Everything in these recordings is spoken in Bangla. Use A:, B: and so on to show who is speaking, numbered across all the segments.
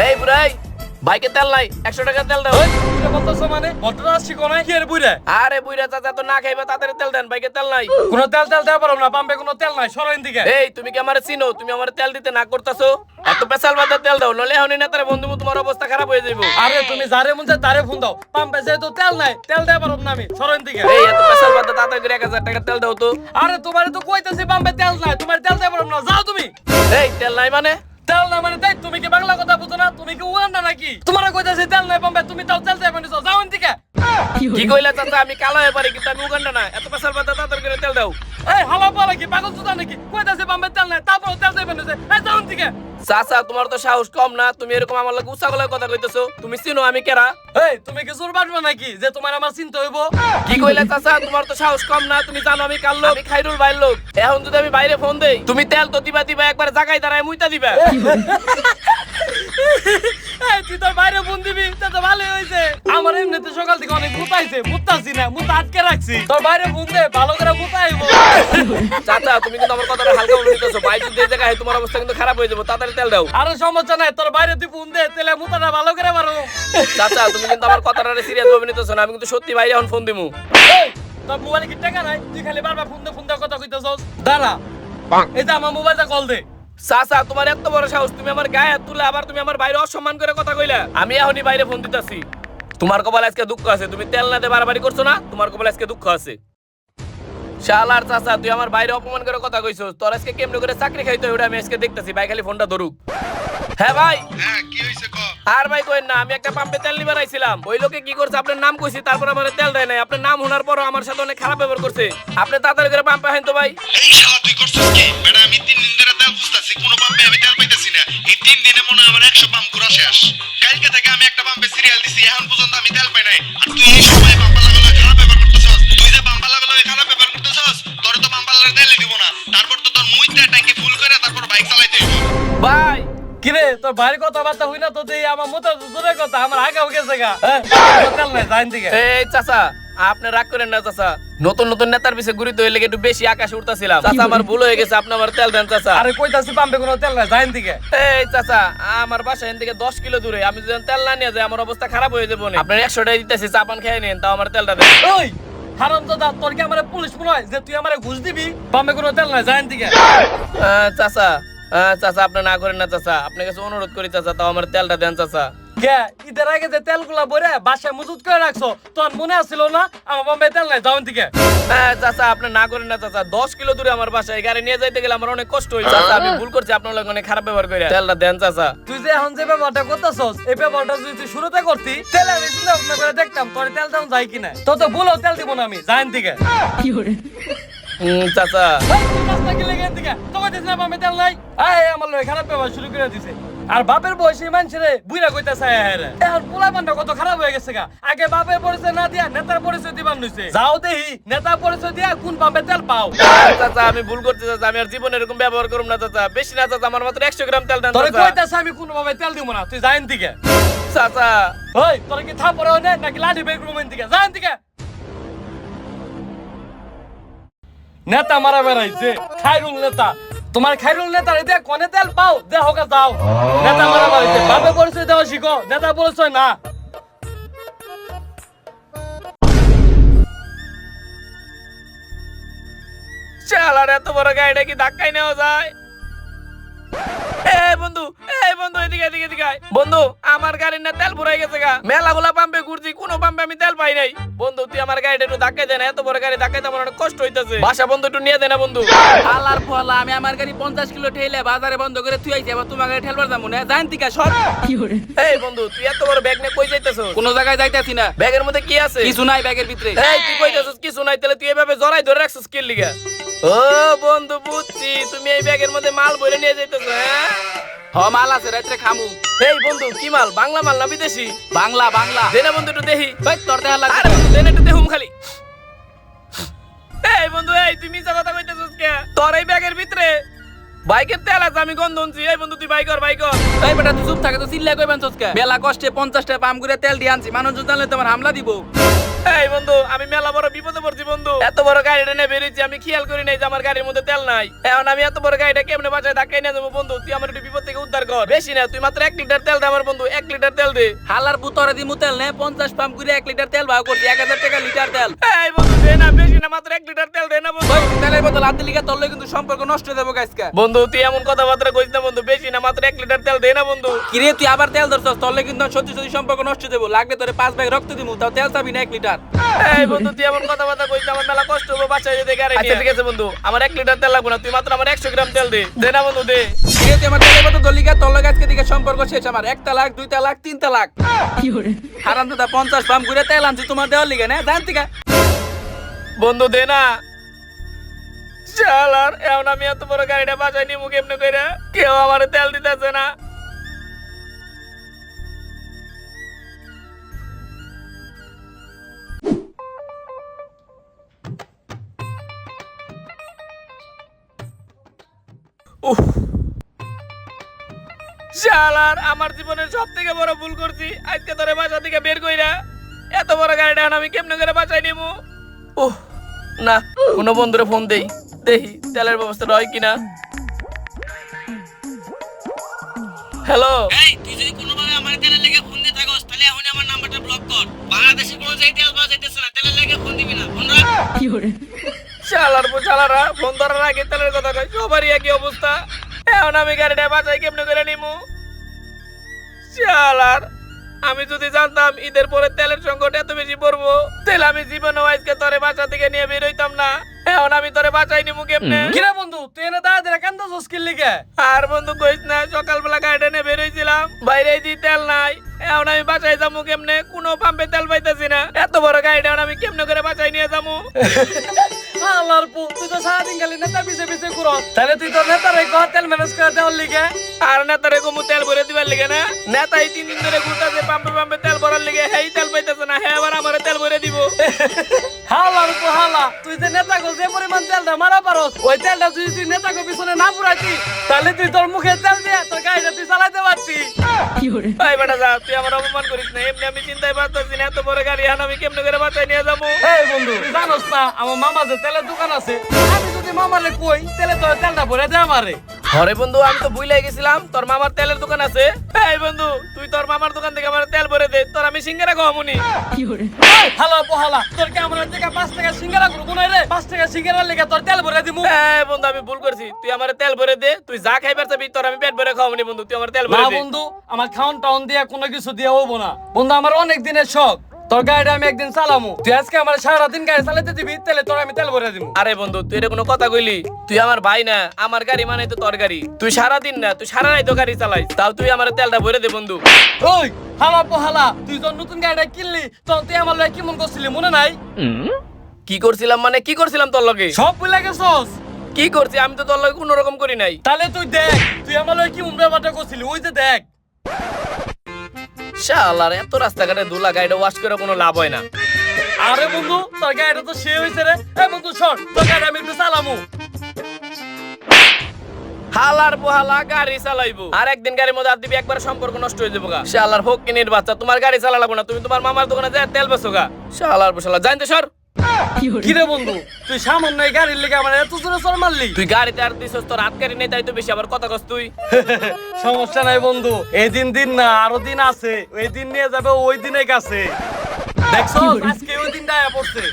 A: এই বুড়াই, বাইকে তেল নাই, 100 টাকা তেল দাও।
B: বুইরা বলতেছো মানে ঘটনা আসছি কোন কি এর বুইরা?
A: আরে বুইরা চাচা তো না খাইবা, তাড়াতাড়ি তেল দেন, বাইকে তেল নাই।
B: কোনো তেল দেওয়া পারো না, পাম্পে কোনো তেল নাই, সরেন দিকে।
A: এই তুমি কি আমারে চিনো? তুমি আমারে তেল দিতে না করতাছো? এত পেছাল বাদে তেল দাও, নলে এখনই না তারে বন্ধু তোমার অবস্থা খারাপ হয়ে যাইবো।
B: আরে তুমি যারে মন চায় তারে ফোন দাও, পাম্পে যেহেতু তেল নাই, তেল দেওয়া পারো না আমি, সরেন দিকে।
A: এই এত পেছাল বাদে তাড়াতাড়ি করে 1000 টাকা তেল দাও তো।
B: আরে তোমারে তো কইতাছি পাম্পে তেল নাই, তোমার তেল দেওয়া পারো না, যাও তুমি।
A: এই তেল নাই মানে?
B: তেল না মানে তাই তুমি কি বাংলা কথা বুঝো না? তুমি কি উগান্ডা নাকি? তোমারে কইতাছি তেল নাই পাম্পে, তুমি তাও তেল দেওয়া পারো, যাও দিকে।
A: কি কইলা চাচা? আমি কালো হয়ে পারি কিন্তু আমি উগান্ডা না। এত পেছাল বাদে তাড়াতাড়ি করে তেল দাও।
B: এই হালা পালা কি পাগল চোদা নাকি? কইতাছি পাম্পে তেল নাই, তারপর তেল দেওয়া পারো, এই যাও দিকে।
A: চাচা তোমার তো সাহস কম না, তুমি এরকম আমার লাগে উচ্চা গলায় কথা কইতেছো। তুমি চিনো আমি কেরা?
B: এই তুমি কি জোর বাটবা নাকি যে তোমার আমার চিন্তা হইব?
A: কি কইলা চাচা? তোমার তো সাহস কম না, তুমি জানো আমি কার লোক? আমি খাইরুল ভাইয়ের লোক। এখন যদি আমি বাইরে ফোন দেই, তুমি তেল তো দিবা দিবা, একবার জায়গায় দাঁড়ায় মুইতা দিবা।
B: এই তুই তোর বাইরে ফোন দিবি, তা তো ভালোই হইছে। আমার এমনিতে সকাল থেকে অনেক মুতাইছে, মুতাছি না, মুতা আটকে রাখছি। তোর বাইরে ফোন দে, ভালো করে মুতাইব।
A: চাচা তুমি কিন্তু আমার কথাটা হালকা ভাবে নিতেছো। ভাই যদি এই জায়গায় তোমার অবস্থা কিন্তু খারাপ হয়ে যাবে, তাড়াতাড়ি তেল দাও।
B: আরে সমস্যা নাই, তোর বাইরে তুই ফোন দে, তেলে মুতাটা ভালো করে মারো।
A: চাচা তুমি কিন্তু আমার কথাটা সিরিয়াস ভাবে নিতেছো না, আমি কিন্তু সত্যি বাইরে এখন ফোন দিমু।
B: এই তোর মোবাইলে কি টাকা নাই? তুই খালি বারবার ফোন দে কথা কইতেছস। দাঁড়া, এই যে আমার মোবাইলটা কল দে।
A: চাচা তোমার এত বড় সাহস, তুমি আমার গায়ে হাত তুলে আবার তুমি আমার বাইরে অসম্মান করে কথা কইলা। আমি এখনই বাইরে ফোন দিতেছি। তোমার কপালে আজকে দুঃখ আছে, তুমি তেল না দিয়ে বাড়াবাড়ি করছো না, তোমার কপালে আজকে দুঃখ আছে। শালার চাচা তুই আমার বাইরে অপমান করে কথা কইছস, তোর আজকে কেমনে করে চাকরি খাইতে হয় ওটা আমি আজকে দেখতেছি। ভাই খালি ফোনটা ধরুক। হ্যাঁ ভাই।
C: হ্যাঁ কি হইছে ক?
A: আর ভাই কইেন না, আমি একটা পাম্পে তেল নিবার আইছিলাম। ওই লোকে কি করছে, আপনার নাম কইছি, তারপর আমার তেল দেয় নাই। আপনার নাম শোনার পরও আমার সাথে অনেক খারাপ ব্যবহার করছে। আপনি তাড়াতাড়ি করে পাম্পে আহেন তো ভাই।
C: এই শালা তুই করছিস কি? বেটা আমি 3 দিন ধরে তেল খুঁজতাছি, কোনো পাম্পে আমি তেল পাইতাছি না। এই 3 দিনে মনে হয় আমার 100 পাম্প ঘোরা শেষ। কালকে থেকে আমি একটা পাম্পে সিরিয়াল দিছি, এখন পর্যন্ত আমি তেল পাই নাই। আর তুই এই সময় পাম্পা লাগালে খারাপ ব্যবহার করতেছস। তুই যে পাম্পা লাগালে খারাপ ব্যবহার করতেছস, তোর তো পাম্পা লাগালে তেলই দিব না। তারপর তো তোর মুইটা ট্যাঙ্কি ফুল করে তারপর বাইক চালাইতে হইব।
A: ভাই
B: কিরে তোর ভাইয়ের কথাবার্তা হই না তো দেই, আমার মতো জোরে কথা, আমার আগাও গেছে গা। তেল নাই, যাইন দিকে।
A: এই চাচা আপনি রাগ করেন না চাচা, নতুন নতুন নেতার পিছে ঘুরিতে হইলে একটু বেশি আকাশে উঠতাছিলাম। চাচা আমার ভুল হয়ে গেছে, আপনি আমার তেল দেন চাচা।
B: আরে কইতাছি পাম্পে কোনো তেল নাই, যাইন দিকে।
A: এই চাচা আমার বাসা এখান থেকে 10 কিলো দূরে, আমি যদি তেল না নিয়ে যাই আমার অবস্থা খারাপ হয়ে যাবো। আপনার 100 টাকা দিতেছি, চা পান খেয়ে নেন, তাও আমার তেলটা দেন।
B: ওই হারামজাদা, তোর কি আমারে পুলিশ মনে হয় যে তুই আমারে ঘুষ দিবি? পাম্পে কোনো তেল নাই, যাইন দিকে।
A: চাচা চাচা আপনি না করেন না চাচা, আপনার কাছে অনুরোধ করি চাচা, তাও আমার তেলটা দেন চাচা।
B: কে ঈদের আগে যে তেলগুলা ভরে বাসায় মজুত করে রাখছো, তোর মনে আছিল না আমার পাম্পে তেল নাই, যাইন দিকে।
A: চাচা আপনি না করেন না চাচা, 10 কিলো দূরে আমার বাসা, এই গাড়ি নিয়ে যাইতে গেলে আমার অনেক কষ্ট হয় চাচা। আমি ভুল করছি, আপনার লোক অনেক খারাপ ব্যবহার করে, তেলটা দেন চাচা।
B: তুই যে এখন যে ব্যাপারটা করতেছস, এই ব্যাপারটা যদি তুই শুরুতে করতি, তেল আমি চিন্তা ভাবনা করে দেখতাম তোর তেল দাম যায় কিনা। তো তো বলো তেল দিব না আমি, যাইন দিকে।
A: চাচা
B: তুই রাস্তা কি লেগে দিকে তো কইতেছ না পাম্পে তেল নাই? এই আমার লোক খারাপ ব্যবহার শুরু করে দিছে। আর বাপের বয়সী মানুষের বুইরা কইতাছে আরে এখন পোলাপানটা কত খারাপ হয়ে গেছে গা। আগে বাপের পরিচয় না দিয়া নেতার পরিচয় দিবান হইছে। যাও দেহি নেতা পরিচয় দিয়া কোন পাম্পে তেল পাও।
A: চাচা আমি ভুল করতে চাচা, আমি আর জীবনে এরকম ব্যবহার করব না চাচা। বেশি না চাচা, আমার মাত্র 100 গ্রাম তেল দেন
B: তোরে
A: চাচা।
B: কইতাছে আমি কোন ভাবে তেল দিব না, তুই যাইন দিকে।
A: চাচা
B: ওই তোর কি থাপড় হয় না নাকি লাঠি বের করব দিকে, যাইন দিকে। নেতা মারা বেড়াইছে, খাইরুল নেতা। তোমার খাইরুল নেতার এতে কোনে তেল পাও দেহ কা যাও। নেতা মারা বেড়াইছে, বাপে পরিচয় দেওয়া শিখো, নেতা পরিচয় না।
A: শালার এত বড় গাড়িটা কি ধাক্কাই নেওয়া যায়? এই বন্ধু এদিকে এদিকে এদিকে আয়। বন্ধু আমার গাড়ির না তেল ভরাই গেছে গা। মেলাগুলা পাম্পে ঘুরছি, কোনো পাম্পে আমি তেল পাই নাই। বন্ধু তুই আমার গাড়িটা একটু ধাক্কাই দে না, এত বড় গাড়ি ধাক্কাইতে আমার অনেক কষ্ট হইতাছে। বাসা বন্ধু একটু নিয়ে দে না বন্ধু।
D: আলার ফলা আমি আমার গাড়ি 50 কিলো ঠেলে বাজারে বন্ধ করে তুই আইছি, আবার তোমার গাড়ি ঠেলবার যাবো না, জান থেকে সর।
A: এই বন্ধু তুই এত বড় ব্যাগ নিয়ে কই যাইতেছস?
D: কোন জায়গায় যাইতাছি না,
A: ব্যাগের মধ্যে কি আছে?
D: কিছু নাই ব্যাগের ভিতরে।
A: এই তুই কইতাছস কিছু নাই, তাহলে তুই এভাবে জড়াই ধরে রাখছস কি লিগা? ও বন্ধু বুঝছি, তুমি এই ব্যাগের মধ্যে মাল ভরে নিয়ে যাইতেছ। হ্যাঁ
D: হ মাল আছে, রাত্রে খামু।
A: এই বন্ধু কি মাল, বাংলা মাল না বিদেশি?
D: বাংলা বাংলা।
A: দে না বন্ধু একটু দেখি।
D: ভাই তোর দেহা লাগবে।
A: আরে বন্ধু দে না একটু দেখুম খালি। এই বন্ধু এই তুই মিছা কথা কইতেছস কে? তোর এই ব্যাগের ভিতরে বাইকের তেল আছে, আমি গন্ধ শুনছি। এই বন্ধু তুই বাইক কর।
D: এই বেটা তুই চুপ থাকে তো, চিল্লা কইবেন চসকা। মেলা কষ্টে 50 টাকা পাম্প করে তেল দিয়ে আনছি, মানুষ জানলে তোমার হামলা দিব।
A: এই বন্ধু আমি মেলা বড় বিপদে পড়ছি বন্ধু, এত বড় গাড়িটা নিয়ে বেরিয়েছি আমি খেয়াল করি নাই যে আমার গাড়ির মধ্যে তেল নাই। এখন আমি এত বড় গাড়িটা কেমনে বাঁচায় ধাক্কাই নিয়ে যাবো বন্ধু, তুই আমার একটু বিপদ থেকে উদ্ধার কর। বেশি না, তুই মাত্র 1 লিটার তেল দে আমার বন্ধু, 1 লিটার তেল দে।
D: হালার বুতরে দিমু তেল নে 50 পাম্প করে 1 লিটার তেল ভাগ করছি 1000 টাকা লিটার তেল।
A: এই বন্ধু দে না, বেশি না, মাত্র 1 লিটার তেল দে না বন্ধু।
D: ওই তেলের বোতল হাতে লিখে তোর লগে কিন্তু সম্পর্ক নষ্ট হয়ে যাবো গাইসকা।
A: বন্ধু তুই এমন কথাবার্তা কইস না বন্ধু, বেশি না, মাত্র 1 লিটার তেল দে না বন্ধু।
D: কিরে তুই আবার তেল ধরছস, তোর লগে কিন্তু সত্যি সত্যি সম্পর্ক নষ্ট হয়ে যাবো। লাগলে তোরে 5 ব্যাগ রক্ত দিমু, তাও তেল চাবি না 1 লিটার।
A: এই বন্ধু তুই এমন কথাবার্তা কইস না, আমার মেলা কষ্ট হবে বাঁচাই যেতে গাড়ি নিয়ে। আচ্ছা ঠিক আছে বন্ধু, আমার 1 লিটার তেল লাগবে না, তুই মাত্র আমার 100 গ্রাম তেল দে। দে না বন্ধু দে।
D: কিরে তুই আমার তেলের বোতল ধরলি কে? তোর লগে আজকে দিকে সম্পর্ক শেষ আমার। 1 তালাক 2 তালাক 3 তালাক। হারাম দাদা 50 পাম্প করে তেল আনছি তোমার দেওয়ার লিগে না জানতি কা?
A: বন্ধু দে না। শালার এখন আমি এত বড় গাড়িটা বাঁচাই নিমু কেমনে কইরা, কেউ আমার তেল দিতেছে না। উফ, শালার আমার জীবনের সব থেকে বড় ভুল করছি, আজকে তোরে বাসা থেকে বের কইরা এত বড় গাড়িটা এখন আমি কেমনে করে বাঁচাই নিমু। উহ না, কোনো বন্ধুরে ফোন দেই, দেখি তেলের ব্যবস্থাটা হয় কিনা। হ্যালো,
D: এই তুই যদি কোনোভাবে আমার তেলের লেগে ফোন দিয়ে থাকস তাহলে এখন আমার নাম্বারটা ব্লক কর। বাংলাদেশে কোনো জায়গায় তেল পাওয়া যাইতেছে না, তেলের লেগে ফোন দিবি না, ফোন রাখ।
A: শালার শালারা ফোন ধরার আগে তেলের কথা কয়, সবারই একই অবস্থা। এখন আমি গাড়িটা বাঁচাই কেমনে করে নিমু। শালার আমি যদি জানতাম ঈদের পরে তেলের সংকট এত বেশি পড়বো, তাহলে আমি জীবনেও আজকে তোরে বাসা থেকে নিয়ে বের হইতাম না। এখন আমি তোরে বাঁচাই নিমু কেমনে।
B: কিরে বন্ধু তুই এনে দাঁড়া কান্দাছস কি লিগে?
A: আর বন্ধু কইস না, সকালবেলা গাড়িটা নিয়ে বের হইছিলাম, বাইরে দি তেল নাই। এখন আমি বাঁচাই যাবো কেমনে, কোনো পাম্পে তেল পাইতেছি না। এত বড় গাড়িটা এখন আমি কেমনে করে বাঁচাই নিয়ে যাবো।
B: আল্লাহর পু, তুই তো সারাদিন খালি নেতা পিছে পিছে ঘুরস, তাহলে তুই তো নেতারে কহ তেল ম্যানেজ করে দেওয়ার লিগে।
A: আর নেতারে কমু তেল ভরে দিবার লিগে না, নেতাই 3 দিন ধরে ঘুরতাছে পাম্পে পাম্পে তেল ভরার লিগে, হেই তেল পাইতেছে না, হ্যাঁ আবার আমারে তেল ভরে দিব।
B: হালার পু হালা, তুই যে নেতা গো যে পরিমাণ তেলটা মারা পারস, ওই তেলটা যদি তুই নেতা গো পিছনে না পুরাইতি তাহলে তুই তোর মুখে তেল দিয়ে তোর গাড়িটা তুই চালাইতে পারতি।
A: ভাই বেটা যা, তুই আমার অপমান করিস না, এমনি আমি চিন্তায় পারতেছি না, এত বড় গাড়ি এখন আমি কেমনে করে বাঁচাই নিয়ে যাবো।
B: এই বন্ধু তুই জানোস না আমার মামা যে তেলের দোকান আছে, আমি যদি মামারে কই তেলে তোর তেলটা ভরে দে আমারে।
A: আরে বন্ধু আমি তো ভুলে গেছিলাম তোর মামার তেলের দোকান আছে। এই বন্ধু তুই তোর মামার দোকান থেকে আমার তেল ভরে দে, তোর আমি সিঙ্গারা খাওয়ামুনি।
B: হালা পোহালা, তোর কি আমার থেকে 5 টাকা সিঙ্গারা করবো না রে? 5 টাকা সিঙ্গারা লেগে তোর তেল ভরে দিমু।
A: এই বন্ধু আমি ভুল করছি, তুই আমার তেল ভরে দে, তুই যা খাইবার চাবি তোর আমি পেট ভরে খাওয়ামুনি বন্ধু, তুই আমার তেল ভরে
B: না
A: দে।
B: বন্ধু, আমার খাওন টাউন দিয়ে কোনো কিছু দিয়ে হবো না বন্ধু, আমার অনেক দিনের শখ তোর গাড়িটা আমি একদিন চালামু। তুই আজকে আমার সারাদিন গাড়ি চালাতে দিবি, তাহলে তোর আমি তেল ভরে দিবো।
A: আরে বন্ধু তুই এটা কোনো কথা কইলি? তুই আমার ভাই না, আমার গাড়ি মানে তো তোর গাড়ি। তুই সারাদিন না, তুই সারা রাত গাড়ি চালাইস, তাও তুই আমার তেলটা ভরে দে বন্ধু।
B: ওই হালা পোহালা, তুই যখন নতুন গাড়িটা কিনলি তখন তুই আমার লগে কেমন করছিলি মনে নাই?
A: কি করছিলাম মানে কি করছিলাম তোর লগে?
B: সব ভুলে গেছস?
A: কি করছি আমি তো তোর লগে কোনো রকম করি নাই।
B: তাহলে তুই দেখ তুই আমার লগে কেমন ব্যাপারটা করছিলি, ওই যে দেখ।
A: শালার এত রাস্তাঘাটে ধুলা, গাড়িটা ওয়াশ করে কোনো লাভ হয় না।
B: আরে বন্ধু তোর গাড়িটা তো সে হইছে রে। এই বন্ধু সর, তোর গাড়ি আমি একটু চালামু।
A: হালার পোহালা গাড়ি চালাইবো, আর একদিন গাড়ির মধ্যে হাত দিবি একবার সম্পর্ক নষ্ট হয়ে যাবো গা। শালার ফকিনির বাচ্চা, তোমার গাড়ি চালাবো না, তুমি তোমার মামার দোকানে যায় তেল বেচো গা। শালার পোশালা জানতে সর।
B: কিরে বন্ধু তুই সামান্য এই গাড়ির লেগে আমার এত জোরে চড় মারলি?
A: তুই গাড়িতে আর দিছস, তোর হাত গাড়ি নেই তাই তো বেশি আবার কথা কস তুই।
B: সমস্যা নাই বন্ধু, এই দিন না আরো দিন আছে, ওই দিন নিয়ে যাবে ওই দিনের কাছে। দেখছো আজকে ওই দিনটা আয়া পড়ছে।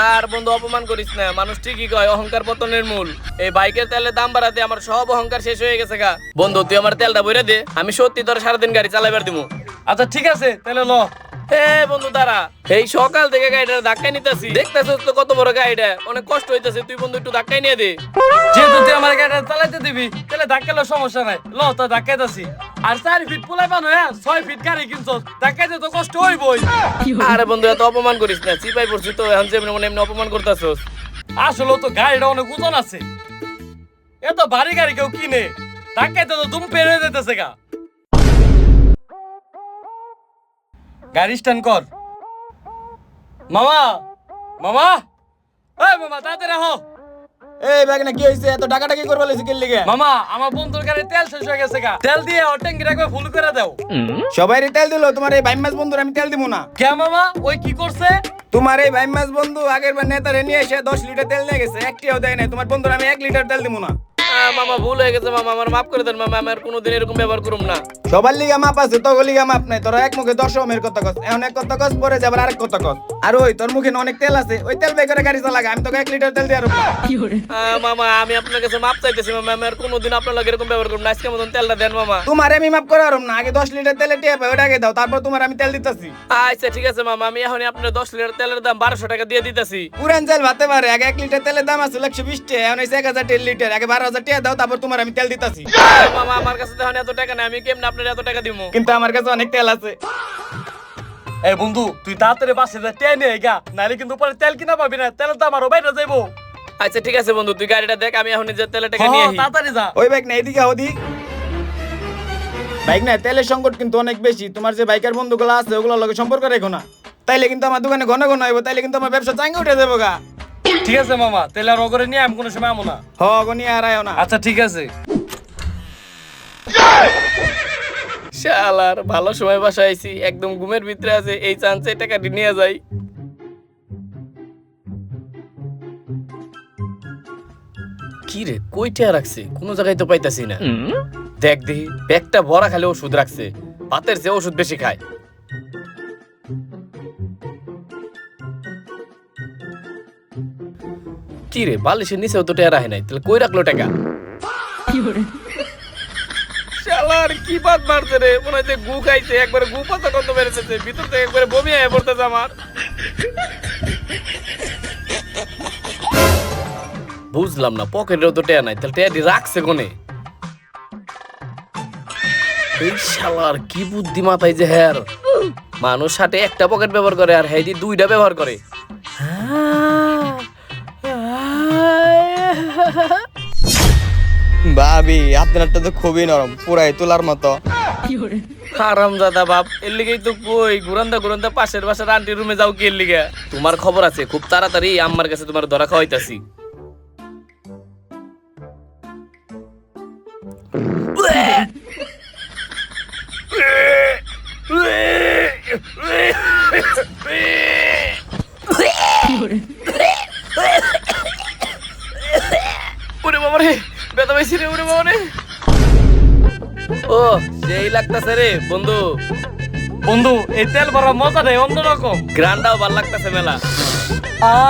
A: আর বন্ধু অপমান করিস না, মানুষ ঠিকই কয় অহংকার পতনের মূল। এই বাইকের তেলের দাম বাড়াতে আমার সব অহংকার শেষ হয়ে গেছে গা। বন্ধু তুই আমার তেলটা ভরে দে, আমি সত্যি তোর সারাদিন গাড়ি চালাইবার দিমু।
B: আচ্ছা ঠিক আছে তাহলে ল।
A: বন্ধু দাঁড়া, এই সকাল থেকে গাড়িটা ধাক্কাই নিতেছি, দেখতেছিস তো কত বড় গাড়িটা, অনেক কষ্ট হইতেছে, তুই বন্ধু একটু ধাক্কাই নিয়ে দে।
B: যেহেতু তুই আমার গাড়িটা চালাইতে দিবি তাহলে ধাক্কালে সমস্যা নাই, ল তো ধাক্কাইতাছি। আর 4 ফিট পোলাই বানো, 6 ফিট গাড়ি কিনছস, ধাক্কাইতে তো কষ্ট হইবই।
A: আরে বন্ধু এত অপমান করিস না, চিপাই পড়ছি তো, এখন যেমন মনে এমনি অপমান করতেছস।
B: আসলে তো গাড়িটা অনেক ওজন আছে, এত ভারী গাড়ি কেউ কিনে, ধাক্কাইতে তো দুম পেরে যেতেছে গা। গাড়ি স্ট্যান্ড কর। মামা মামা, এই মামা তাড়াতাড়ি আহো।
E: এই ব্যাগ না কি হইছে, এত টাকাটা কি করবা লইছে কি লিগে?
B: মামা আমার বন্ধুর গাড়ি তেল শেষ হয়ে গেছে গা, তেল দিয়ে ওর ট্যাঙ্কি একবার ফুল করে দাও।
E: সবাইরে তেল দিলো, তোমার এই বাইম মাছ বন্ধুর আমি তেল দিব না।
B: কে মামা ওই কি করছে?
E: তোমার এই ভাই মাছ বন্ধু আগের বার নেতারে নিয়ে এসে 10 লিটার তেল নিয়ে গেছে, একটিও দেয় নাই। তোমার বন্ধুর আমি 1 লিটার তেল দিব না।
A: মামা ভুল হয়ে গেছে মামা, আমার মাফ করে দেন মামা, আমি আর কোনোদিন এরকম ব্যবহার করুম না।
E: সবার লিগা মাপ আছে, তোর লিগা মাপ নাই। তোরা এক মুখে 10 ওমের কথা কস, এখন এক কথা কস, পরে যাবার আরেক কথা কস। আর ওই তোর মুখে না অনেক তেল আছে, ওই তেল বের করে গাড়ি চালাগা। আমি তোকে 1 লিটার তেল দিয়ে রাখবো।
A: মামা আমি আপনার কাছে মাপ চাইতেছি মামা, আমি আর কোনোদিন আপনার লাগে এরকম ব্যবহার করুম না। আজকে মতন তেলটা দেন মামা।
E: তোমার আমি মাপ করে আরম না, আগে 10 লিটার তেলে টিয়া পাই, ওটা আগে দাও, তারপর তোমার আমি তেল দিতেছি।
A: আচ্ছা ঠিক আছে মামা, আমি এখনই আপনার 10 লিটার তেলের দাম 1200 টাকা দিয়ে দিতেছি।
E: পুরান তেল ভাতে পারে, আগে 1 লিটার তেলের দাম আছে 120 টাকা, এখন হইছে 1000 লিটার। আগে 12000 টাকা দাও, তারপর তোমার আমি তেল দিতেছি।
A: মামা আমার কাছে তো এখন এত টাকা নেই, আমি কেমনে আপনার এত টাকা দিব?
E: কিন্তু আমার কাছে অনেক তেল আছে।
B: এই বন্ধু তুই তাড়াতাড়ি বাসে যা টেনে গা, নাইলে কিন্তু পরে তেল কিনা পাবি না, তেলের দাম আরো বাইরে যাইবো।
A: আচ্ছা ঠিক আছে বন্ধু, তুই গাড়িটা দেখ, আমি এখন যে তেলের টাকা নিয়ে আসি।
B: তাড়াতাড়ি যা।
E: ওই বাইক না, এদিকে ওদিক বাইক না, তেলের সংকট কিন্তু অনেক বেশি। তোমার যে বাইকার বন্ধুগুলো আছে ওগুলোর লগে সম্পর্ক রেখো না, তাইলে কিন্তু আমার দোকানে ঘন ঘন হইব, তাইলে কিন্তু আমার ব্যবসা চাঙ্গে উঠে যাবো গা।
B: ঠিক আছে মামা, তেল আর অগরে নিয়ে আমি কোনো সময় আমো না।
E: হ গনি আর আয়ো না।
B: আচ্ছা ঠিক আছে।
A: শালার ভালো সময় বাসায় আইছি, একদম ঘুমের ভিতরে আছে, এই চান্সে টাকাটি নিয়ে যাই। কি রে কইটা রাখছে, কোনো জায়গায় তো পাইতাছি না। দেখ দেখি ব্যাগটা ভরা খালি ওষুধ রাখছে, ভাতের চেয়ে ওষুধ বেশি খায়। কি রে বালিশের নিচেও তো টেরা হয় নাই, তাহলে কই রাখলো টাকা? শালার কি বাদ মারছে রে, মনে হচ্ছে গু খাইছে, একবারে গু পাতা কত বেড়েছে, ভিতর থেকে একবারে বমি হয়ে পড়তেছে আমার। বুঝলাম না, পকেটেও তো টেয়া নাই, তাহলে টেয়াটি রাখছে কোনে? এই শালার কি বুদ্ধি মাথায় যে হ্যার, মানুষ হাটে একটা পকেট ব্যবহার করে আর হেডি দুইটা ব্যবহার করে।
E: ভাবি আপনারটা তো খুবই নরম, পুরাই তোলার মতো।
A: হারামজাদা বাপ, এর লিগেই তো কই ঘুরান্দা ঘুরান্দা পাশের বাসার আন্টির রুমে যাও কি এর লিগে? তোমার খবর আছে, খুব তাড়াতাড়ি আম্মার কাছে তোমার ধরা খাওয়াইতাছি। ওরে বাবা রে, ব্যথা পাইছি রে, ওরে বাবা রে। ও সেই লাগতাছে রে বন্ধু।
B: বন্ধু এই তেল ভরা মজাটাই অন্যরকম।
A: গ্রান্ডাও ভাল লাগতাছে মেলা।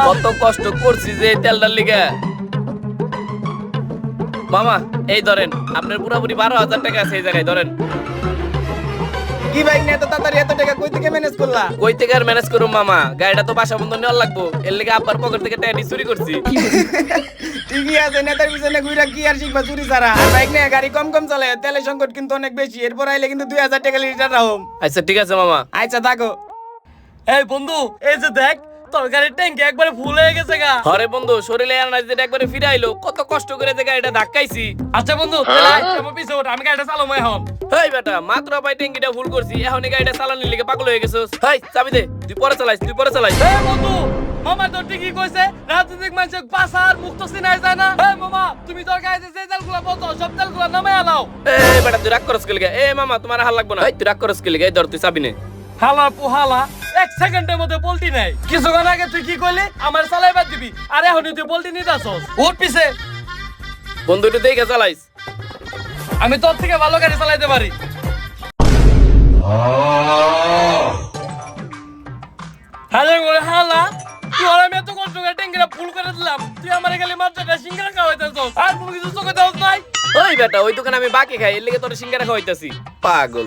A: কত কষ্ট করছি যে এই তেলটার লিগে। মামা এই ধরেন, আপনার পুরোপুরি 12,000 টাকা আছে এই জায়গায়, ধরেন।
E: কি বাইক নিয়ে এত তাড়াতাড়ি এত টাকা কই থেকে ম্যানেজ করলা?
A: কই থেকে আর ম্যানেজ করুম মামা, গাড়িটা তো বাসা বন্ধ নেওয়ার লাগবো, এর লিগে আব্বার পকেট থেকে টাকা চুরি করছি।
E: ঠিকই আছে, নেতার পিছনে ঘুরা কি আর শিখবা চুরি ছাড়া। আর বাইক নিয়ে গাড়ি কম কম চালায়, তেলের সংকট কিন্তু অনেক বেশি। এরপর আইলে কিন্তু 2000 টাকা লিটার রাখুম।
A: আচ্ছা ঠিক আছে মামা।
E: আচ্ছা থাকো।
B: এই বন্ধু এই যে দেখ, তোর গাড়ির ট্যাঙ্কি একবারে ফুল হয়ে গেছে গা।
A: হরে বন্ধু, শরীরে এনার্জি একবারে ফিরে আইলো, কত কষ্ট করে যে গাড়িটা ধাক্কাইছি।
B: আচ্ছা বন্ধু তাহলে আমার পিছে ওঠ, আমি গাড়িটা চালাবো এখন।
A: হেই বেটা, মাত্র পাই ট্যাঙ্কিটা ফুল করছি, এখন এই গাড়িটা চালানোর লিগে পাগল হয়ে গেছিস। হেই চাবি দে, তুই পরে চালাইস, তুই পরে চালাইস।
B: এই বন্ধু, মামা তো ঠিকই কইছে, রাজনৈতিক মানুষের বাসার মুক্ত চিনাই যায় না। এই মামা, তুমি তোর গাড়িতে যে তেলগুলো বলতো সব তেলগুলো নামাই আলাও।
A: এই বেটা তুই রাগ করস কি লিগে? এই মামা তোমার হাল লাগবে না, এই তুই রাগ করস কি লিগে? এই ধর তুই চাবি নে।
B: হালা পুহালা, 1 সেকেন্ডের মধ্যে পল্টি নাই। কিছুক্ষণ আগে তুই কি কইলি আমার চালাইবার দিবি, আর এখন তুই পল্টি নিতাছস। উঠ পিছে।
A: বন্ধু একটু দেখে চালাইস।
B: আমি তোর থেকে ভালো গাড়ি চালাইতে পারি। হালা করে হালা, তোর আমি এত কষ্ট করে ট্যাঙ্কিটা ফুল করে দিলাম, তুই আমার খালি মাত্রাটা সিঙ্গারা খাওয়াইতেছস, আর কোনো কিছু চোখে দাও নাই।
A: ওই বেটা, ওই দোকানে আমি বাকি খাই, এর লিগে তোর সিঙ্গারা খাওয়াইতাছি। পাগল।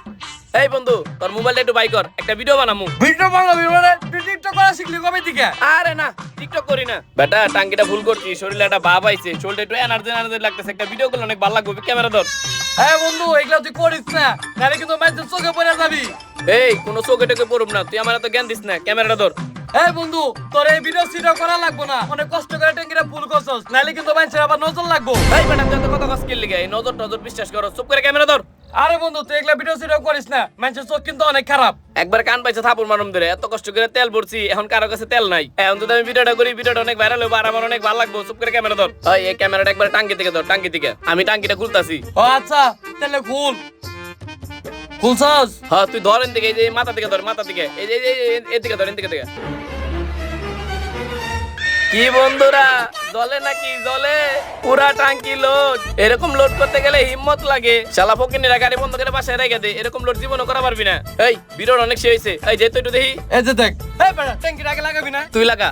A: এই বন্ধু, তোর মোবাইলটা একটু বাই কর, একটা ভিডিও বানামু।
B: ভিডিও বানাবি মানে তুই টিকটক করা শিখলি কবে থেকে?
A: আরে না, টিকটক করি না বেটা, টাঙ্কিটা ফুল করছি, শরীরে একটা ভাব আইছে, শরীরটা একটু এনার্জি এনার্জি লাগতেছে, একটা ভিডিও করলে অনেক ভালো লাগবে। ক্যামেরা ধর।
B: হ্যাঁ বন্ধু, এগুলা তুই করিস না, নাহলে কিন্তু মানুষের চোখে পড়ে যাবি।
A: এই কোনো চোখে টোকে পড়ুম না, তুই আমার এত জ্ঞান দিস না, ক্যামেরাটা ধর।
B: এই বন্ধু, তোর এই ভিডিও সিডিও করা লাগবো না, অনেক কষ্ট করে ট্যাঙ্কিটা ফুল করছস, নাহলে কিন্তু মানুষের আবার নজর লাগবো।
A: এই বেটা তুই এত কথা কস কি লিগে? এই নজর টজর বিশ্বাস করো, চুপ করে ক্যামেরা ধর।
B: আরে বন্ধু তুই এগুলা ভিডিও সিডিও করিস না, মানুষের চোখ কিন্তু অনেক খারাপ।
A: একবার কান পাইছে থাপুর মারুম ধরে, এত কষ্ট করে তেল ভরছি, এখন কারো কাছে তেল নাই। এখন যদি আমি ভিডিওটা করি, ভিডিওটা অনেক ভাইরাল হবে আর আমার অনেক ভালো লাগবে। চুপ করে ক্যামেরা ধর। ওই এই ক্যামেরাটা একবার টাঙ্কি থেকে ধর, টাঙ্কি থেকে। আমি টাঙ্কিটা খুলতাছি।
B: ও আচ্ছা, তাহলে খুল। খুলছস?
A: হ্যাঁ তুই ধরেন দিকে, এই যে মাথা থেকে ধর, মাথা থেকে, এই যে এদিকে ধর, এদিকে থেকে। কি বন্ধুরা, জলে নাকি জলে? পুরা টাঙ্কি লোড। এরকম লোড করতে গেলে হিম্মত লাগে। শালা ফকিনিরা গাড়ি বন্ধ করে বাসায় রেখে দে, এরকম লোড জীবনও করা পারবি না। এই বিরোধ অনেক শেষ হয়েছে, এই যে তুই একটু দেখি।
B: এই যে দেখ, এই বেটা ট্যাঙ্কির আগে লাগাবি না?
A: তুই লাগা।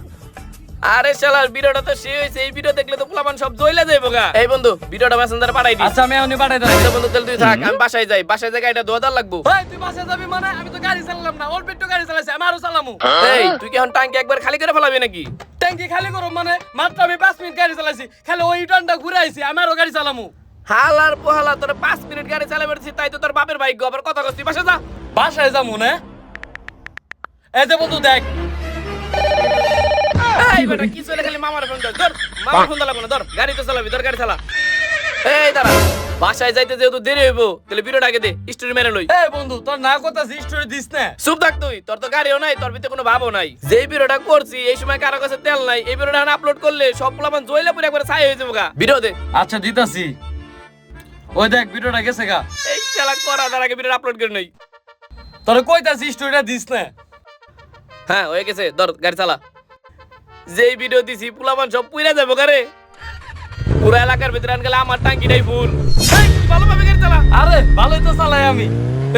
A: আরে শালার ভিডিওটা তো শেষ হয়েছে, এই ভিডিও দেখলে তো পোলাপান সব জ্বলে যাইবো গা। এই বন্ধু ভিডিওটা মেসেঞ্জারে পাঠাই দিস।
B: আচ্ছা আমি এখনই পাঠাই দিচ্ছি।
A: আচ্ছা বন্ধু তাহলে তুই থাক, আমি বাসায় যাই। বাসায় যাই গাড়িটা 2000 লাগবো।
B: ভাই তুই বাসে যাবি মানে? আমি তো গাড়ি চালালাম না, অল্প একটু গাড়ি চালাইছি, আমি আরো চালামু।
A: এই তুই কি এখন টাঙ্কি একবার খালি করে ফেলাবি নাকি?
B: ট্যাঙ্কি খালি করো মানে? মাত্র আমি 5 মিনিট গাড়ি চালাইছি, খালি ওই টানটা ঘুরে আইছি, আমি আরো গাড়ি চালামু।
A: হালার পোহালা, তোর 5 মিনিট গাড়ি চালাবে দিছি, তাই তো তোর বাপের ভাগ্য। আবার কথা কচ্ছি, বাসা যা।
B: বাসায় যাবো না? এই যে বন্ধু দেখ,
A: এই বেটা কি চলে খালি মামার ফোন ধর, মামার ফোন লাগবে না, ধর গাড়ি তো চালাবি, ধর গাড়ি চালা। এই দাঁড়া, বাসায় যাইতে যেহেতু দেরি হইব, তাহলে ভিডিওটা আগে দে, স্টোরি মেরে লই।
B: এই বন্ধু তোর না কথা স্টোরি দিস না।
A: চুপ থাক তুই, তোর তো গাড়িও নাই, তোর ভিতরে কোনো ভাবও নাই। যেই ভিডিওটা করছি এই সময় কারো কাছে তেল নাই, এই ভিডিওটা আপলোড করলে সব পোলাপান জইলে পুরো একবার ছাই হয়ে যাবো গা। ভিডিও দে।
B: আচ্ছা দিতাছি, ওই দেখ ভিডিওটা গেছে গা।
A: এই চালা করা তার আগে ভিডিও আপলোড করে নই।
B: তোর কইতাছি স্টোরিটা দিস না।
A: হ্যাঁ হয়ে গেছে, ধর গাড়ি চালা। যেই ভিডিও দিছি পোলাপান সব পুইরা যাবো গারে। পুরো এলাকার ভিতরে আন গেলে আমার টাঙ্কিটাই ফুল। এই তুই ভালোভাবে গাড়ি চালা।
B: আরে ভালোই তো চালাই আমি।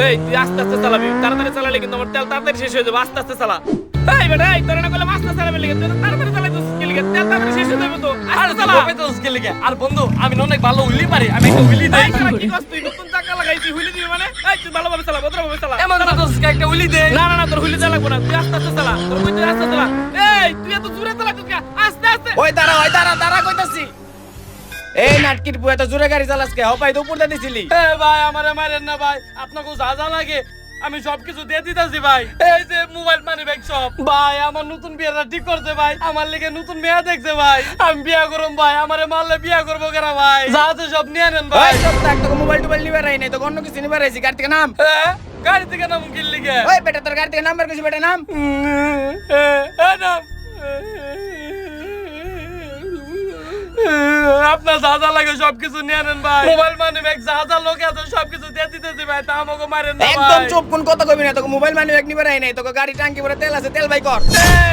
A: এই তুই আস্তে আস্তে চালাবি, তাড়াতাড়ি চালালে কিন্তু আমার তেল তাড়াতাড়ি শেষ হয়ে যাবে। আস্তে আস্তে চালা। এই বেটা, এই তোর না কইলে আস্তে চালাবে লাগে, তুই তাড়াতাড়ি চালাই তো স্কিল লাগে, তেল তাড়াতাড়ি শেষ হয়ে যাবে তো। আস্তে চালা।
B: আর বন্ধু আমি না অনেক ভালো হুইলি পারি, আমি একটা হুইলি দেই।
A: এই শালা কি করছিস তুই? নতুন চাকা লাগাইছি, হুইলি দিবি মানে? এই তুই ভালোভাবে চালা, ভদ্রভাবে চালা।
B: এমন তো একটা হুইলি দেই।
A: না না না, তোর হুইলি দেওয়া লাগবে না, তুই আস্তে আস্তে চালা। তোর কইতে আস্তে চালা। এই তুই এত জোরে চালাছিস কেন? আস্তে আস্তে।
E: ওই দাঁড়া কইতাছি। এই নাটকির পুয়া তো জোরে গাড়ি চালাস কে? হপাই তো উপর দিয়ে দিছিলি।
B: এ ভাই আমারে মারেন না ভাই, আপনাকে যা যা লাগে আমি সবকিছু দিয়ে দিতেছি ভাই। এই যে মোবাইল মানি ব্যাগ সব ভাই, আমার নতুন বিয়েটা ঠিক করছে ভাই, আমার লেগে নতুন মেয়ে দেখছে ভাই, আমি বিয়া করব ভাই, আমারে মারলে বিয়া করবো কেনা ভাই, যা আছে সব নিয়ে নেন ভাই।
E: ওই সব থাক, তোকে মোবাইল টোবাইল নিবার রাই নাই, তোকে অন্য কিছু নিবার রাইছি। গাড়ি থেকে নাম।
B: গাড়ি থেকে নাম কিনলি গে?
E: ওই বেটা তোর গাড়ি থেকে নাম্বার কিছু বেটা নাম।
B: নাম আপনার যা যা লাগে সবকিছু নিয়ে নেন ভাই, মোবাইল মানি ব্যাগ যা যা লোক আছে সবকিছু দিয়ে দিতেছি ভাই, তা আমাকে মারেন না
E: একদম
B: ভাই।
E: চুপ, কোন কথা কইবি না। তোকে মোবাইল মানি ব্যাগ নিবার রাই নাই, তোকে গাড়ি টাঙ্কি ভরে তেল আছে, তেল বাই কর।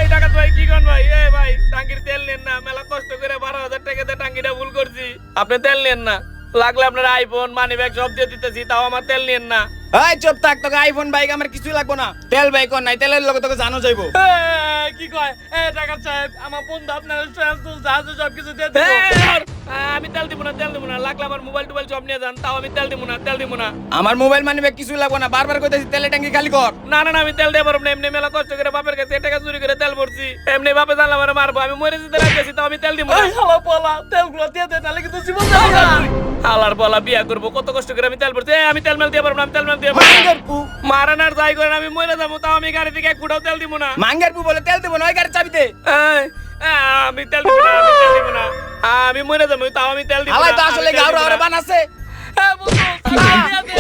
A: এই ডাকাত ভাই কি কোন ভাই? এই ভাই টাঙ্কির তেল নেন না, মেলা কষ্ট করে 12,000 টাকা দিয়ে টাঙ্কিটা ফুল করছি। আপনি তেল নেন না, লাগলে আপনার আইফোন মানি ব্যাগ সব দিয়ে দিতেছি, তাও আমার তেল নেন না।
E: এই চুপ থাক, তোকে আইফোন বাইক আমার কিছুই লাগবো না। তেল বাই কর, নাই তেলের লগে তোকে জানো যাইবো।
B: কি কয়? ডাকাত সাহেব আমার বন্ধু আপনার সবকিছু দিয়ে
A: এই,
B: দিবো।
A: আর, আমি তেল দিব না, তেল দিব না। লাগলে আমার মোবাইল টোবাইল সব নিয়ে যান, তাও আমি তেল দিব না, তেল দিব না।
E: আমার মোবাইল মানি ব্যাগ কিছুই লাগবো না, বারবার কইতাছি তেলের টাঙ্কি খালি কর।
A: না না না, আমি তেল দিয়ে পারবো না। এমনি মেলা কষ্ট করে বাপের কাছে টাকা চুরি করে তেল ভরছি, এমনি বাপে জানলে আমার মারবো। আমি মরে যেতে রাখতেছি, তাও আমি তেল দিব না।
B: এই শালা পোলা তেলগুলো দিয়ে দে, তাহলে কিন্তু জীবন যাবে না।
A: হালার বলা বিয়া করবো, কত কষ্ট করে আমি তেল ভরছি। এই, আমি তেল মেল দিয়ে পারবো না, আমি তেল মেল দিয়ে পারবো না।
E: মাঙ্গের পু,
A: মারান আর যাই করেন, আমি মরে যাবো, তাও আমি গাড়ি থেকে এক ফুটাও তেল দিব না।
E: মাঙ্গের পু বলে তেল দিব না, ওই গাড়ি চাবিতে।
A: এই, আমি তেল দিব না, আমি তেল দিব না। আমি মরে যাবো, তাও আমি তেল দিব না।
E: আলাই তো
A: আমি
E: আসলে
A: তেল
E: গাউরা
A: দিব
E: ওরে
A: না।
E: বানাছে।
B: বন্ধু দিয়ে দে।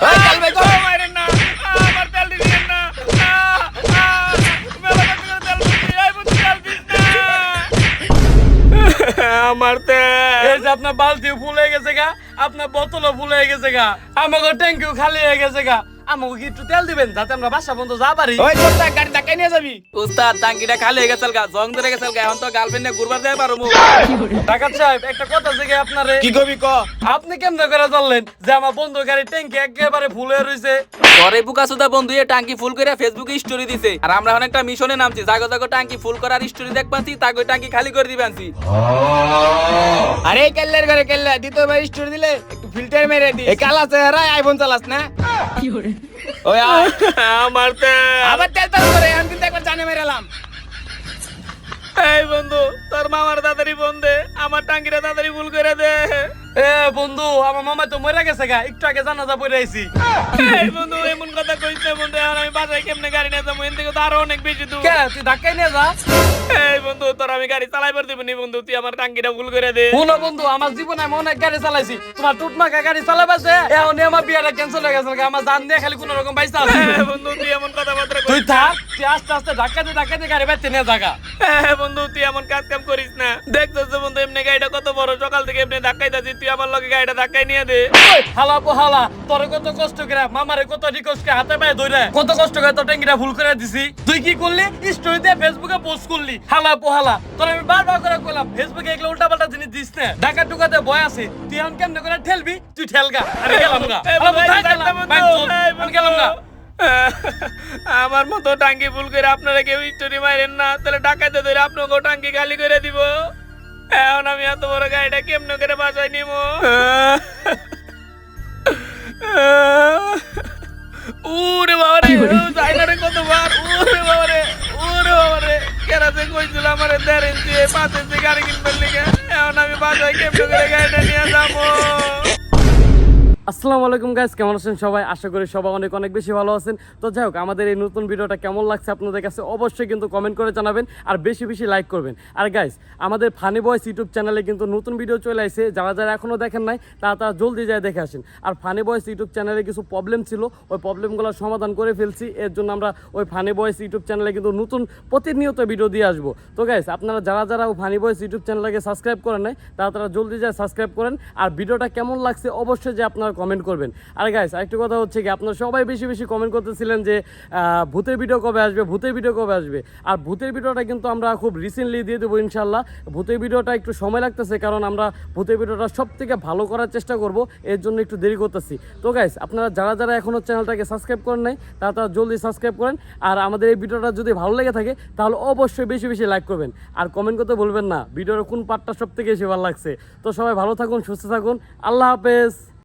E: ওই তেল বাই কর।
A: মারেন না, আমার তেল দিবেন না। মেলা কষ্ট করে তেল ভরছি, এই বন্ধু তেল দিস না। আমার তেল।
B: এই যে আপনার বালতিও ফুল হয়ে গেছে গা, আপনার বোতলও ফুল হয়ে গেছে গা, আমাকে ট্যাঙ্কিও খালি হয়ে গেছে গা, আমাকে কি একটু তেল দিবেন যাতে আমরা বাসা বন্ধ যা পারি?
E: ওই চুপ থাক, গাড়ি ধাক্কাই নিয়ে যাবি।
D: উস্তাদ টাঙ্কিটা খালি হয়ে গেছে গা, জং ধরে গেছে গা, এখন তো গার্লফ্রেন্ড নিয়ে ঘুরবার যাই পারবো।
B: ডাকাত সাহেব একটা কথা জিগে আপনারে,
E: কি কবি ক?
B: আপনি কেমনে করে জানলেন যে আমার বন্ধু গাড়ি ট্যাঙ্কি একেবারে ফুল হয়ে রইছে?
D: পরে বুকা সুদা বন্ধু এ টাঙ্কি ফুল করে ফেসবুকে স্টোরি দিছে, আর আমরা এখন একটা মিশনে নামছি, জাগো জাগো টাঙ্কি ফুল করার স্টোরি দেখবাছি, তাকে টাঙ্কি খালি করে দিবানছি।
E: আরে কেল্লার ঘরে কেল্লা দ্বিতীয়বার স্টোরি দিলে একটু ফিল্টার মেরে দি। এই কালা চেহারা আইফোন চালাস না? ওই আয়।
A: আমার তেল।
E: আবার তেল তেল করে আমি কিন্তু একবার জানে মেরালাম।
A: এই বন্ধু, তোর মামার তাড়াতাড়ি ফোন দে, আমার টাঙ্কিটা তাড়াতাড়ি ফুল করে দে।
B: বন্ধু আমার মামা তো মরে গেছে গা, একটু আগে জানাজা পড়ে আইছি।
A: এই বন্ধু এমন কথা কইছে বন্ধু, এখন আমি বাসায় কেমনে গাড়ি নিয়ে যাবো? এর থেকে তো আরো অনেক বেশি দূর।
B: কে তুই ধাক্কাই নিয়ে যা।
A: এই বন্ধু, তোর আমি গাড়ি চালাইবার দিব নি বন্ধু, তুই আমার টাঙ্কিটা ফুল করে দে।
B: শুনো বন্ধু, আমার জীবনে আমি অনেক গাড়ি চালাইছি, তোমার টুটমাকা গাড়ি চালাবাছে, এখন আমার বিয়েটা ক্যান্সেল হয়ে গেছে, আমার জান দিয়ে খালি কোন রকম বাইসা আছে।
A: বন্ধু তুই এমন কথাবার্তা
B: তুই
A: কইস
B: থাক, তুই আস্তে আস্তে ধাক্কা দিয়ে গাড়ি বাইতে নিয়ে জাগা।
A: বন্ধু, তুই এমন কাজ কাম করিস না। দেখছিস তো বন্ধু, এমনি গাড়িটা কত বড়, সকাল থেকে এমনি ধাক্কাই যাচ্ছি, তুই আমার লগে গাড়িটা ধাক্কাই নিয়ে দে।
B: ওই হালা পোহালা তোর কত কষ্ট করে মামারে কত রিকোয়েস্ট করে হাতে পায়ে ধরে কত কষ্ট করে তোর ট্যাঙ্কিটা ফুল করে দিছি তুই কি করলি স্টোরি দিয়ে ফেসবুকে পোস্ট করলি হালা পোহালা তোর আমি বারবার করে কইলাম ফেসবুকে এগুলো উল্টাপাল্টা জিনিস দিস না ঢাকা টুকাতে বয় আছে তুই এখন কেমনে করে ঠেলবি তুই ঠেলগা আমি গেলাম গা
A: এই
B: হালা
A: ভাই,
B: কোথায়
A: যাইতাম
B: গেলাম?
A: বন্ধু,
B: বাইক চল,
A: এই
B: আমি গেলাম গা
A: আমার মতো টাঙ্কি ফুল করে আপনারা কেউ স্টোরি মারেন না, তাহলে ডাকাইতে ধরে আপনাকে টাঙ্কি খালি করে দিব। এখন আমি এত বড় গাড়িটা কেমনে করে বাসায় নিব? উরে বাবারে, যাই না রে কতবার, উরে বাবারে, উরে বাবারে, কেরাতে কইছিল আমারে 1.5 ইঞ্চি 5 ইঞ্চি গাড়ি কিনবার লিগে। এখন আমি বাসায় কেমনে করে গাড়িটা নিয়ে যাবো?
B: আসসালামু আলাইকুম গাইস, কেমন আছেন সবাই? আশা করি সবাই অনেক অনেক বেশি ভালো আছেন। তো যাই হোক, আমাদের এই নতুন ভিডিওটা কেমন লাগছে আপনাদের কাছে অবশ্যই কিন্তু কমেন্ট করে জানাবেন আর বেশি বেশি লাইক করবেন। আর গাইস, আমাদের ফানি বয়েস ইউটিউব চ্যানেলে কিন্তু নতুন ভিডিও চলে আসছে, যারা যারা এখনও দেখেন নাই তারা জলদি যায় দেখে আসেন। আর ফানি বয়েস ইউটিউব চ্যানেলে কিছু প্রবলেম ছিল, ওই প্রবলেমগুলো সমাধান করে ফেলছি। এর জন্য আমরা ওই ফানি বয়েস ইউটিউব চ্যানেলে কিন্তু নতুন প্রতিনিয়ত ভিডিও দিয়ে আসবো। তো গাইস, আপনারা যারা যারা ফানি বয়েস ইউটিউব চ্যানেলটাকে সাবস্ক্রাইব করেন নাই তারা জলদি যায় সাবস্ক্রাইব করেন। আর ভিডিওটা কেমন লাগছে অবশ্যই যে আপনারা কমেন্ট করবেন। আর গাইস, আরেকটু কথা হচ্ছে কি, আপনারা সবাই বেশি বেশি কমেন্ট করতেছিলেন যে ভূতের ভিডিও কবে আসবে, ভূতের ভিডিও কবে আসবে। আর ভূতের ভিডিওটা কিন্তু আমরা খুব রিসেন্টলি দিয়ে দেবো ইনশাল্লাহ। ভূতের ভিডিওটা একটু সময় লাগতেছে, কারণ আমরা ভূতের ভিডিওটা সব থেকে ভালো করার চেষ্টা করব, এর জন্য একটু দেরি করতেছি। তো গাইস, আপনারা যারা যারা এখনও চ্যানেলটাকে সাবস্ক্রাইব করেন নাই তারা জলদি সাবস্ক্রাইব করেন। আর আমাদের এই ভিডিওটা যদি ভালো লেগে থাকে তাহলে অবশ্যই বেশি বেশি লাইক করবেন আর কমেন্ট করতে বলবেন না ভিডিওর কোন পার্টটা সব থেকে বেশি ভালো লাগছে। তো সবাই ভালো থাকুন, সুস্থ থাকুন, আল্লাহ হাফেজ।